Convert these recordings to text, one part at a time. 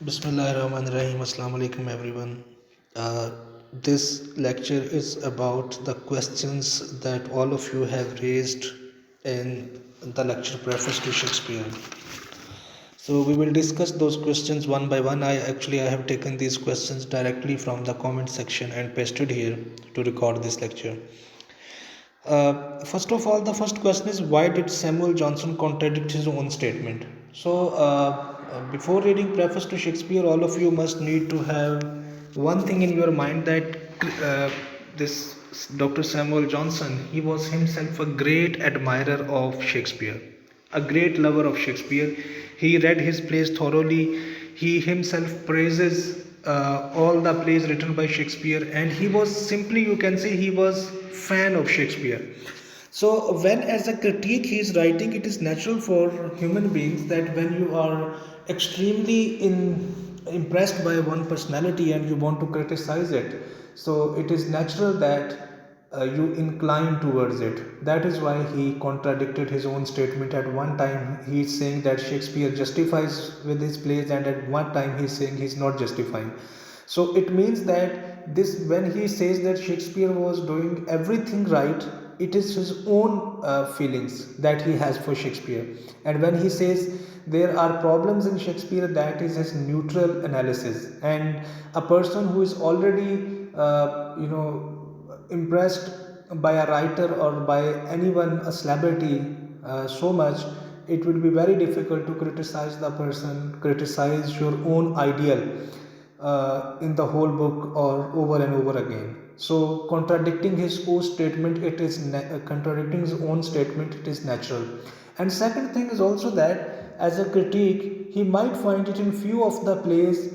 Bismillahirrahmanirrahim. Assalamu alaikum, everyone. This lecture is about the questions that all of you have raised in the lecture Preface to Shakespeare. So we will discuss those questions one by one. I have taken these questions directly from the comment section and pasted here to record this lecture. First of all, the first question is, why did Samuel Johnson contradict his own statement? Before reading Preface to Shakespeare, all of you must need to have one thing in your mind, that this Dr. Samuel Johnson, he was himself a great admirer of Shakespeare, a great lover of Shakespeare. He read his plays thoroughly. He himself praises all the plays written by Shakespeare, and he was simply, you can say, he was fan of Shakespeare. So when as a critique he is writing, it is natural for human beings that when you are extremely impressed by one personality and you want to criticize it, so it is natural that you incline towards it. That is why he contradicted his own statement. At one time he is saying that Shakespeare justifies with his plays, and at one time he is saying he is not justifying. So it means that this, when he says that Shakespeare was doing everything right, it is his own feelings that he has for Shakespeare. And when he says there are problems in Shakespeare, that is his neutral analysis. And a person who is already impressed by a writer or by anyone, a celebrity, so much, it would be very difficult to criticize the person, criticize your own ideal in the whole book or over and over again. So contradicting his own statement, contradicting his own statement, it is natural. And second thing is also that as a critique, he might find it in few of the plays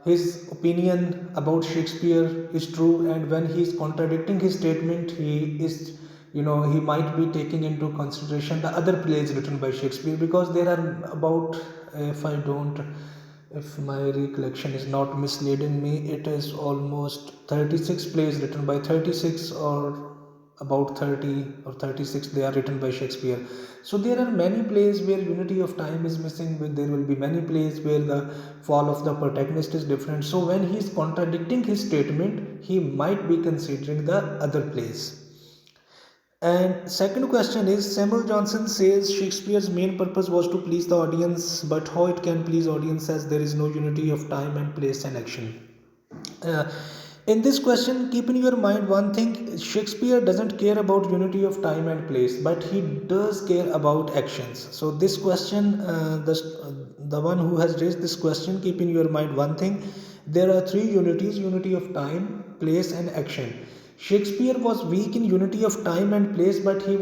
his opinion about Shakespeare is true, and when he is contradicting his statement, he might be taking into consideration the other plays written by Shakespeare, because there are about, if I don't, if my recollection is not misleading me, it is almost 36 plays written by 36, or about 30 or 36 they are written by Shakespeare. So there are many plays where unity of time is missing, where there will be many plays where the fall of the protagonist is different. So when he is contradicting his statement, he might be considering the other plays. And second question is, Samuel Johnson says Shakespeare's main purpose was to please the audience, but how it can please audience as there is no unity of time and place and action? Uh, in this question, keep in your mind one thing: Shakespeare doesn't care about unity of time and place, but he does care about actions. So, this question, the one who has raised this question, keep in your mind one thing: there are three unities, unity of time, place, and action. Shakespeare was weak in unity of time and place, but his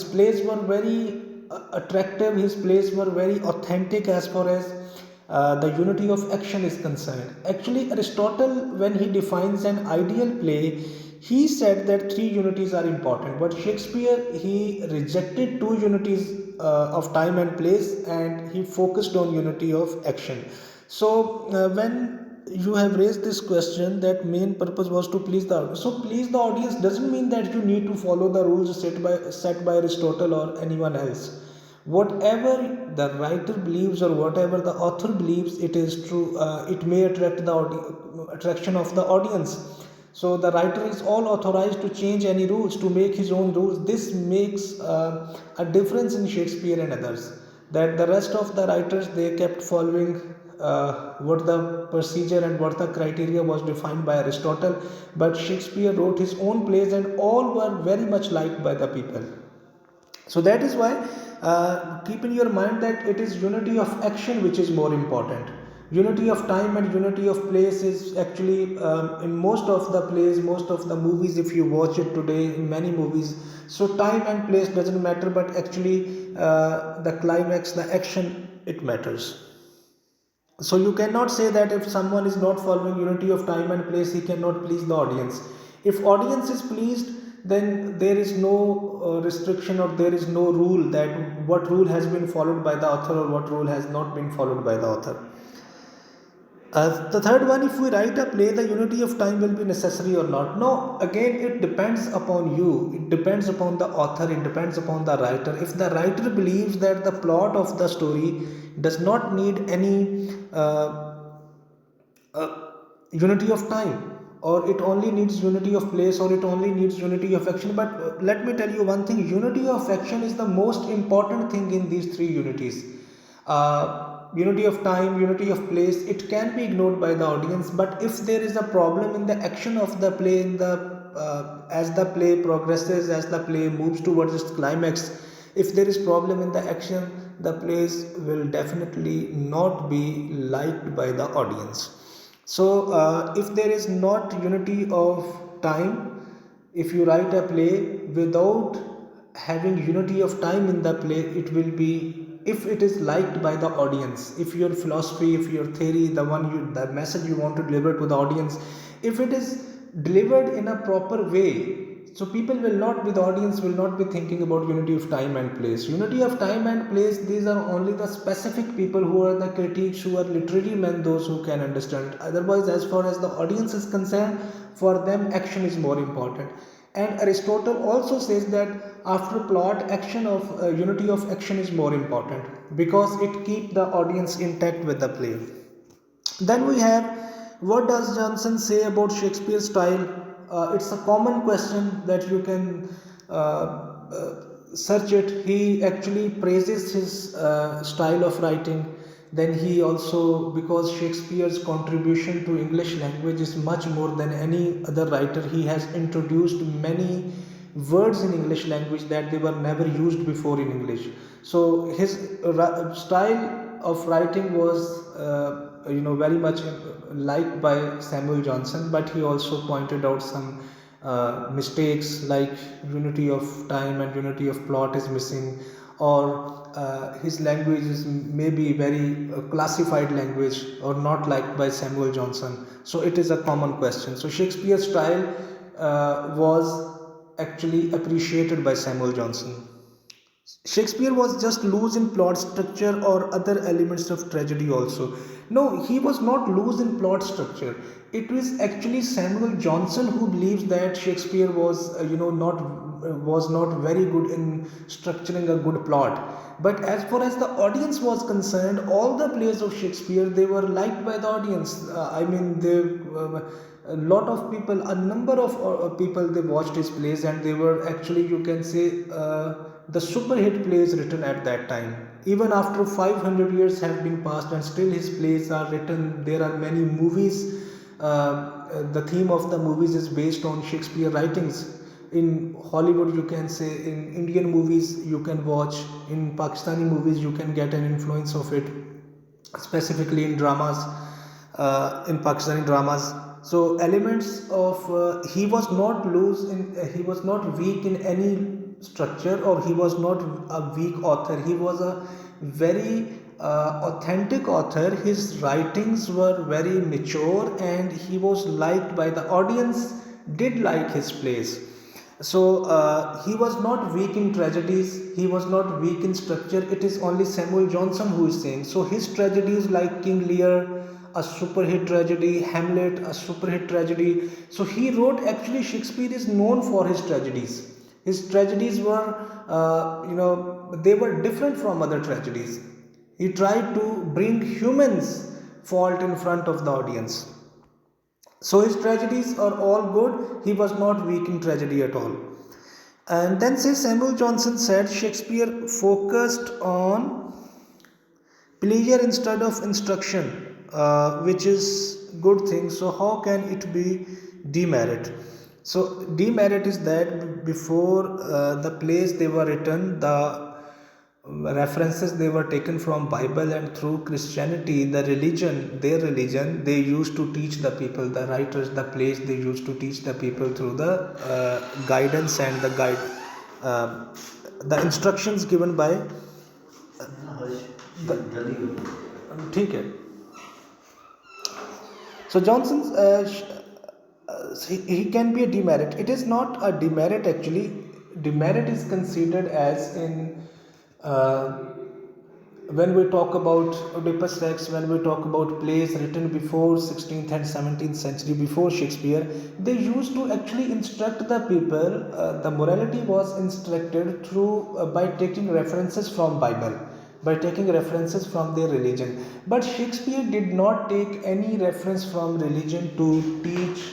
plays were very attractive, his plays were very authentic as far as the unity of action is concerned. Actually, Aristotle, when he defines an ideal play, he said that three unities are important, but Shakespeare, he rejected two unities of time and place, and he focused on unity of action. So, when you have raised this question that main purpose was to please the audience, so please the audience doesn't mean that you need to follow the rules set by Aristotle or anyone else. Whatever the writer believes or whatever the author believes, it is true. It may attract the attraction of the audience. So the writer is all authorized to change any rules, to make his own rules. This makes a difference in Shakespeare and others, that the rest of the writers, they kept following what the procedure and what the criteria was defined by Aristotle, but Shakespeare wrote his own plays and all were very much liked by the people. So that is why, keep in your mind that it is unity of action which is more important. Unity of time and unity of place is actually, in most of the plays, most of the movies, if you watch it today in many movies, so time and place doesn't matter, but actually the climax, the action, it matters. So you cannot say that if someone is not following unity of time and place, he cannot please the audience. If audience is pleased, then there is no restriction, or there is no rule that what rule has been followed by the author or what rule has not been followed by the author. The third one, if we write a play, the unity of time will be necessary or not. No, again, it depends upon you. It depends upon the author. It depends upon the writer. If the writer believes that the plot of the story does not need any uh, unity of time, or it only needs unity of place, or it only needs unity of action. But let me tell you one thing, unity of action is the most important thing in these three unities. Unity of time, unity of place, it can be ignored by the audience, but if there is a problem in the action of the play, in the as the play progresses, as the play moves towards its climax, if there is problem in the action, the plays will definitely not be liked by the audience. So if there is not unity of time, if you write a play without having unity of time in the play, it will be, if it is liked by the audience, if your philosophy, if your theory, the one you, the message you want to deliver to the audience, if it is delivered in a proper way, so people will not be, the audience will not be thinking about unity of time and place. Unity of time and place, these are only the specific people who are the critics, who are literary men, those who can understand. Otherwise, as far as the audience is concerned, for them action is more important. And Aristotle also says that after plot, action of unity of action is more important, because it keep the audience intact with the play. Then we have, what does Johnson say about Shakespeare's style? It's a common question that you can search it. He actually praises his style of writing. Then he also, because Shakespeare's contribution to English language is much more than any other writer, he has introduced many words in English language that they were never used before in English. So his style of writing was very much liked by Samuel Johnson, but he also pointed out some mistakes, like unity of time and unity of plot is missing, or his language is maybe very classified language or not liked by Samuel Johnson. So it is a common question. So Shakespeare's style was actually appreciated by Samuel Johnson. Shakespeare was just loose in plot structure or other elements of tragedy also. No, he was not loose in plot structure. It was actually Samuel Johnson who believes that Shakespeare was, was not very good in structuring a good plot. But as far as the audience was concerned, all the plays of Shakespeare, they were liked by the audience. A lot of people, a number of people, they watched his plays, and they were actually, you can say, the super hit plays written at that time. Even after 500 years have been passed and still his plays are written, there are many movies. The theme of the movies is based on Shakespeare writings. In Hollywood, you can say, in Indian movies you can watch, in Pakistani movies you can get an influence of it, specifically in dramas, in Pakistani dramas. So elements of, he was not loose in, he was not weak in any structure, or he was not a weak author. He was a very authentic author. His writings were very mature, and he was liked by the audience, did like his plays. So he was not weak in tragedies, he was not weak in structure. It is only Samuel Johnson who is saying. So his tragedies like King Lear, a super hit tragedy, Hamlet, a super hit tragedy. So he wrote, actually Shakespeare is known for his tragedies. His tragedies were, they were different from other tragedies. He tried to bring humans' fault in front of the audience. So his tragedies are all good. He was not weak in tragedy at all. And then says Samuel Johnson said Shakespeare focused on pleasure instead of instruction, which is good thing. So how can it be demerit? So demerit is that before the plays they were written, the references they were taken from Bible, and through Christianity, the religion, their religion, they used to teach the people, the writers, the plays, they used to teach the people through the guidance and uh, the instructions given by the, ठीक है. So Johnson's he can be a demerit. It is not a demerit actually. Demerit is considered as in uh, when we talk about Oedipus Rex, when we talk about plays written before 16th and 17th century, before Shakespeare, they used to actually instruct the people. The morality was instructed through by taking references from Bible, by taking references from their religion. But Shakespeare did not take any reference from religion to teach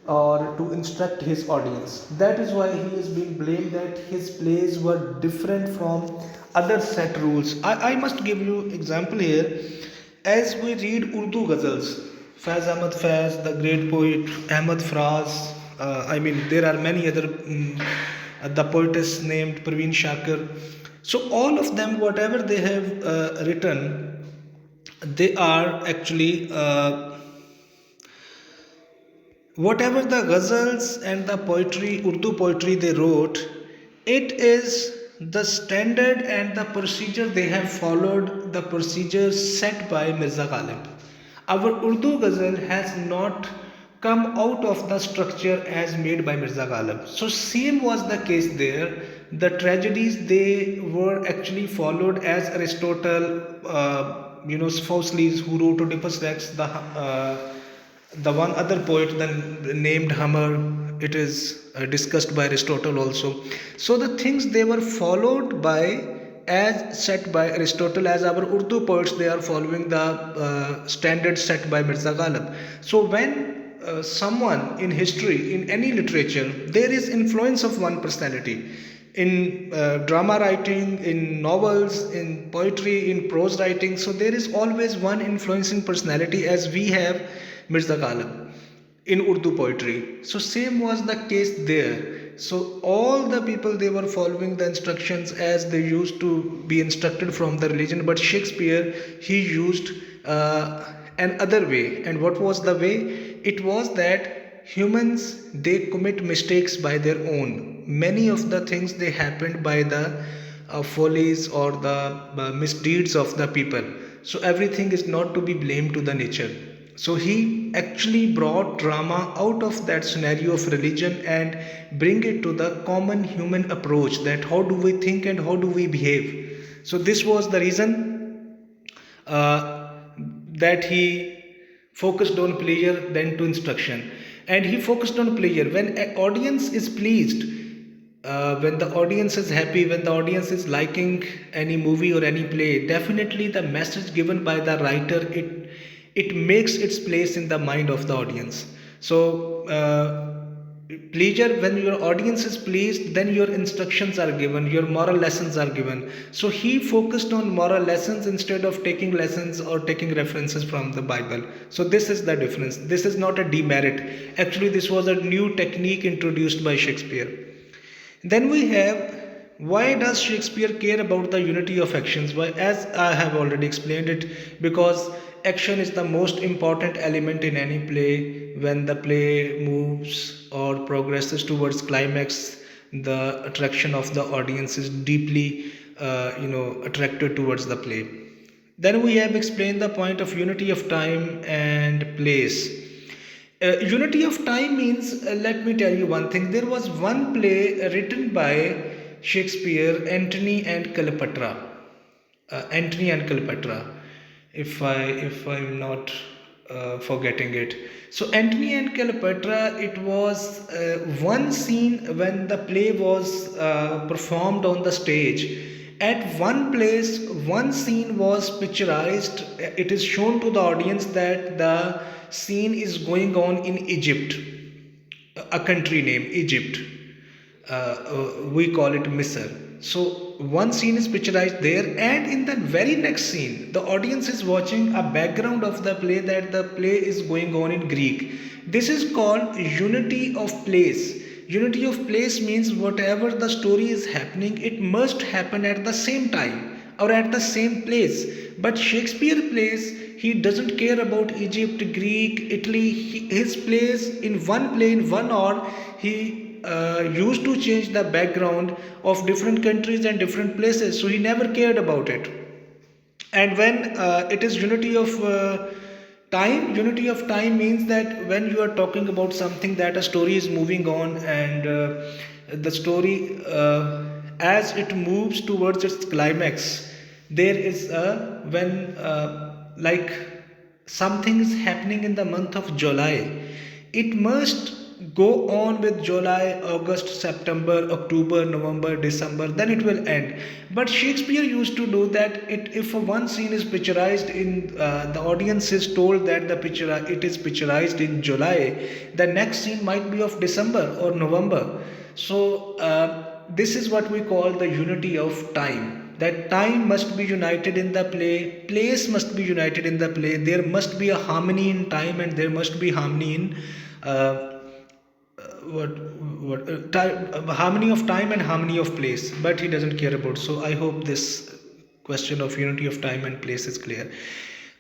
or to instruct his audience. That is why he is being blamed that his plays were different from other set rules. I must give you example here. As we read Urdu ghazals, Faiz Ahmad Faiz, the great poet, Ahmad Fraz, there are many other, the poetess named Parveen Shakir. So all of them, whatever they have written, they are actually whatever the ghazals and the poetry, Urdu poetry they wrote, it is the standard and the procedure they have followed, the procedure set by Mirza Ghalib. Our Urdu ghazal has not come out of the structure as made by Mirza Ghalib. So same was the case there. The tragedies they were actually followed as Aristotle, Fousslis who wrote Oedipus Rex, the one other poet then named Homer, it is discussed by Aristotle also. So the things they were followed by as set by Aristotle, as our Urdu poets they are following the standards set by Mirza Ghalib. So when someone in history, in any literature, there is influence of one personality in drama writing, in novels, in poetry, in prose writing. So there is always one influencing personality, as we have Mirza Ghalib in Urdu poetry. So same was the case there. So all the people they were following the instructions as they used to be instructed from the religion. But Shakespeare, he used another way. And what was the way? It was that humans they commit mistakes by their own. Many of the things they happened by the follies or the misdeeds of the people. So everything is not to be blamed to the nature. So he actually brought drama out of that scenario of religion and bring it to the common human approach, that how do we think and how do we behave. So this was the reason that he focused on pleasure than to instruction. And he focused on pleasure. When an audience is pleased, when the audience is happy, when the audience is liking any movie or any play, definitely the message given by the writer, it makes its place in the mind of the audience. So pleasure, when your audience is pleased, then your instructions are given, your moral lessons are given. So he focused on moral lessons instead of taking lessons or taking references from the Bible. So this is the difference. This is not a demerit. Actually, this was a new technique introduced by Shakespeare. Then we have, why does Shakespeare care about the unity of actions? Why, as I have already explained it, because action is the most important element in any play. When the play moves or progresses towards climax, the attraction of the audience is deeply attracted towards the play. Then we have explained the point of unity of time and place. Unity of time means, let me tell you one thing. There was one play written by Shakespeare, Antony and Cleopatra. Antony and Cleopatra, if I'm not forgetting it. So Antony and Cleopatra, it was one scene when the play was performed on the stage. At one place, one scene was picturized. It is shown to the audience that the scene is going on in Egypt, a country named Egypt. We call it Misr. So one scene is picturized there, and in the very next scene, the audience is watching a background of the play, that the play is going on in Greek. This is called unity of place. Unity of place means whatever the story is happening, it must happen at the same time or at the same place. But Shakespeare plays, he doesn't care about Egypt, Greek, Italy. His plays, in one play, in 1 hour, he used to change the background of different countries and different places. So he never cared about it. And when it is unity of unity of time means that when you are talking about something, that a story is moving on, and the story as it moves towards its climax, there is a when like something is happening in the month of July, it must go on with July, August, September, October, November, December, then it will end. But Shakespeare used to do that. If one scene is picturized in the audience is told that the picture it is picturized in July, the next scene might be of December or November. So this is what we call the unity of time, that time must be united in the play, place must be united in the play, there must be a harmony in time and there must be harmony in uh, what harmony of time and harmony of place, but he doesn't care about. So I hope this question of unity of time and place is clear.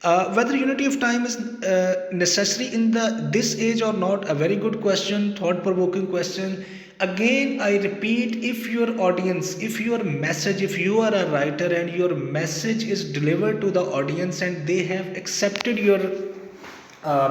Whether unity of time is necessary in the this age or not, a very good question, thought provoking question. Again I repeat, if your audience, if your message, if you are a writer and your message is delivered to the audience and they have accepted your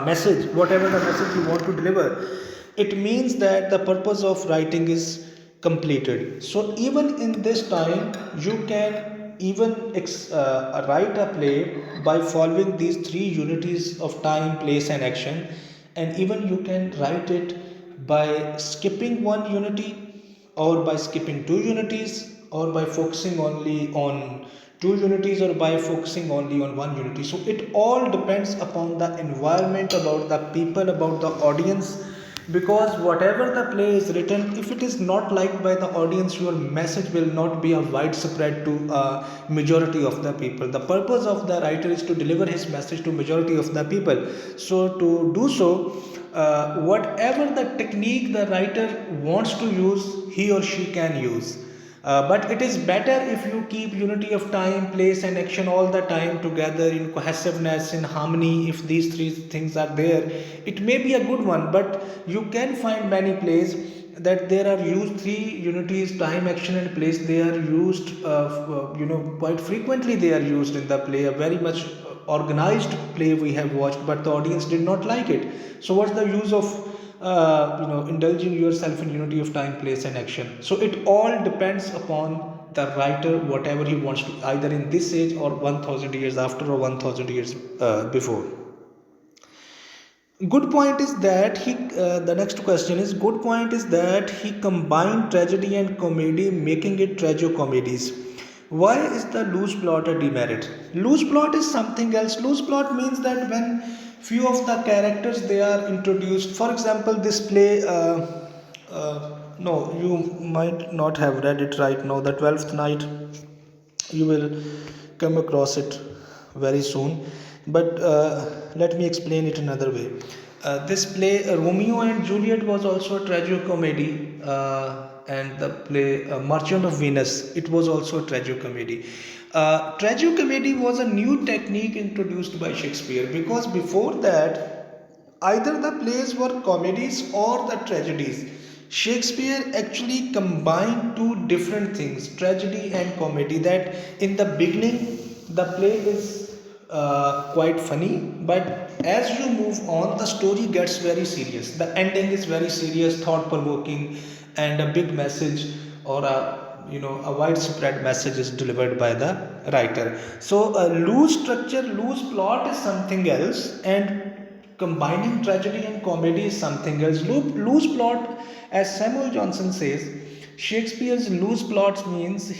message, whatever the message you want to deliver, it means that the purpose of writing is completed. So even in this time, you can even write a play by following these three unities of time, place, and action, and even you can write it by skipping one unity, or by skipping two unities, or by focusing only on two unities, or by focusing only on one unity. So it all depends upon the environment, about the people, about the audience. Because whatever the play is written, if it is not liked by the audience, your message will not be a widespread to a majority of the people. The purpose of the writer is to deliver his message to majority of the people. So to do so, whatever the technique the writer wants to use, he or she can use. But it is better if you keep unity of time, place, and action all the time together in cohesiveness, in harmony. If these three things are there, it may be a good one. But you can find many plays that there are used three unities, time, action, and place. They are used, quite frequently. They are used in the play. A very much organized play we have watched, but the audience did not like it. So what's the use of indulging yourself in unity of time, place, and action? So it all depends upon the writer, whatever he wants to, either in this age or 1000 years after, or 1000 years before. Good point is that he the next question is, good point is that he combined tragedy and comedy, making it tragicomedies. Why is the loose plot a demerit? Loose plot is something else. Loose plot means that when few of the characters they are introduced. For example, this play, no, you might not have read it right now, the 12th night. You will come across it very soon, but let me explain it another way. This play, Romeo and Juliet, was also a tragicomedy, and the play Merchant of Venus, it was also a tragicomedy. Tragicomedy was a new technique introduced by Shakespeare, because before that, either the plays were comedies or the tragedies. Shakespeare actually combined two different things, tragedy and comedy. That in the beginning, the play is quite funny, but as you move on, the story gets very serious. The ending is very serious, thought provoking, and a big message, or a widespread message is delivered by the writer. So a loose structure, loose plot is something else, and combining tragedy and comedy is something else. Loose plot, as Samuel Johnson says, Shakespeare's loose plots means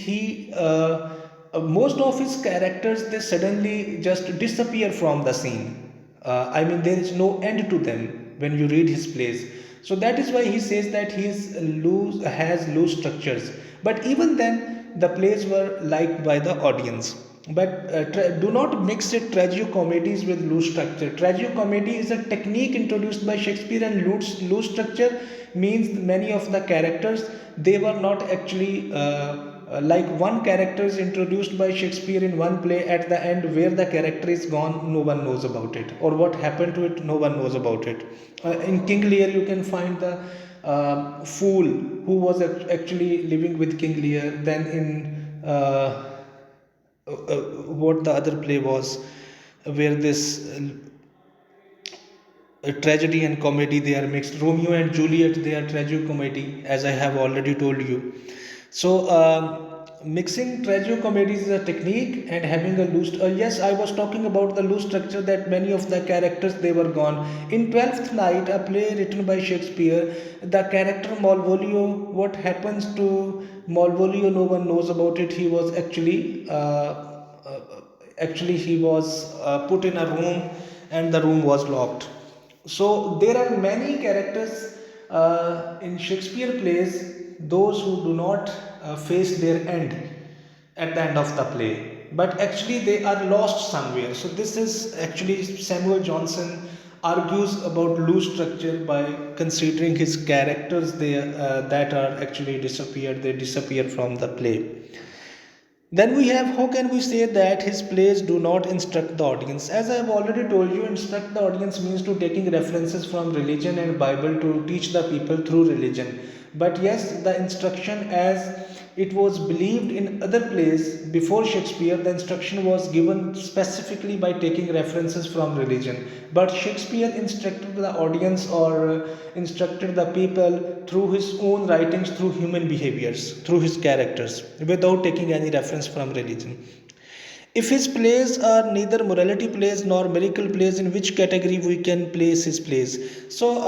most of his characters, they suddenly just disappear from the scene. I mean, there is no end to them when you read his plays. So that is why he says that he has loose structures. But even then, the plays were liked by the audience. But do not mix it tragicomedies with loose structure. Tragicomedy is a technique introduced by Shakespeare, and loose structure means many of the characters, they were not actually like one character is introduced by Shakespeare in one play, at the end where the character is gone, no one knows about it, or what happened to it, no one knows about it. In King Lear, you can find the fool who was actually living with King Lear. Then in what the other play was, where this tragedy and comedy they are mixed. Romeo and Juliet, they are tragic comedy, as I have already told you. So mixing tragicomedies is a technique and having a loose. Yes, I was talking about the loose structure that many of the characters they were gone. In Twelfth Night, a play written by Shakespeare, the character Malvolio. What happens to Malvolio? No one knows about it. He was actually he was put in a room, and the room was locked. So there are many characters in Shakespeare plays, those who do not face their end at the end of the play, but actually they are lost somewhere. So this is actually Samuel Johnson argues about loose structure by considering his characters that are actually disappeared. They disappear from the play. Then we have, how can we say that his plays do not instruct the audience? As I have already told you, instruct the audience means to taking references from religion and Bible to teach the people through religion. But yes, the instruction as it was believed in other plays before Shakespeare, the instruction was given specifically by taking references from religion. But Shakespeare instructed the audience or instructed the people through his own writings, through human behaviors, through his characters, without taking any reference from religion. If his plays are neither morality plays nor miracle plays, in which category we can place his plays? So,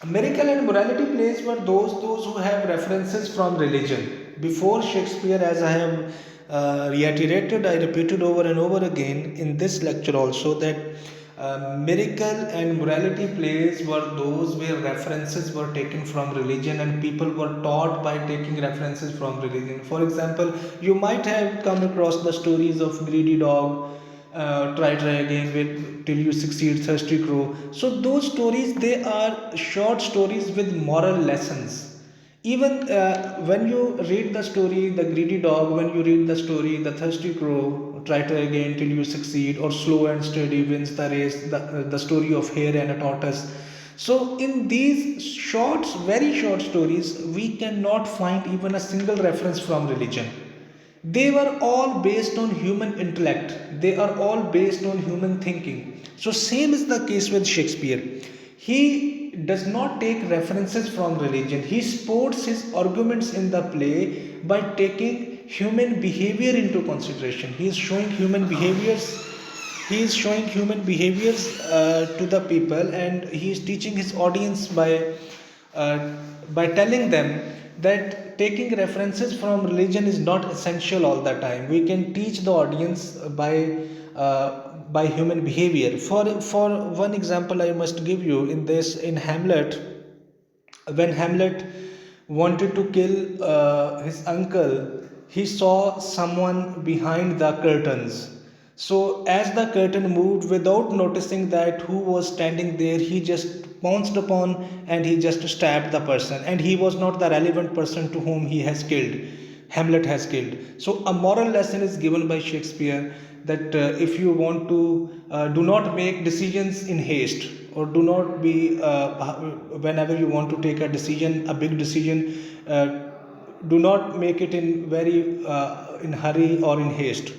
miracle and morality plays were those who have references from religion. Before Shakespeare, as I have reiterated, I repeated over and over again in this lecture also that miracle and morality plays were those where references were taken from religion and people were taught by taking references from religion. For example, you might have come across the stories of greedy dog, try again with till you succeed, thirsty crow. So those stories, they are short stories with moral lessons. Even when you read the story the greedy dog, when you read the story the thirsty crow, try again till you succeed, or slow and steady wins the race, the story of hare and a tortoise. So in these short, very short stories, we cannot find even a single reference from religion. They were all based on human intellect, they are all based on human thinking. So same is the case with Shakespeare. He does not take references from religion, he supports his arguments in the play by taking human behavior into consideration. He is showing human behaviors, to the people, and he is teaching his audience uh, by telling them that taking references from religion is not essential all the time. We can teach the audience by human behavior. For one example I must give you in this, in Hamlet, when Hamlet wanted to kill his uncle, he saw someone behind the curtains. So, as the curtain moved without noticing that who was standing there, he just pounced upon and he just stabbed the person. And he was not the relevant person to whom he has killed. Hamlet has killed. So, a moral lesson is given by Shakespeare that if you want to do not make decisions in haste, or do not be whenever you want to take a decision, a big decision, do not make it in very in hurry or in haste.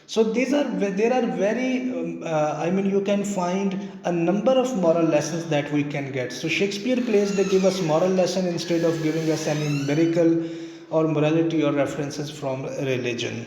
So these are there are very I mean you can find a number of moral lessons that we can get. So Shakespeare plays, they give us moral lesson instead of giving us any miracle or morality or references from religion.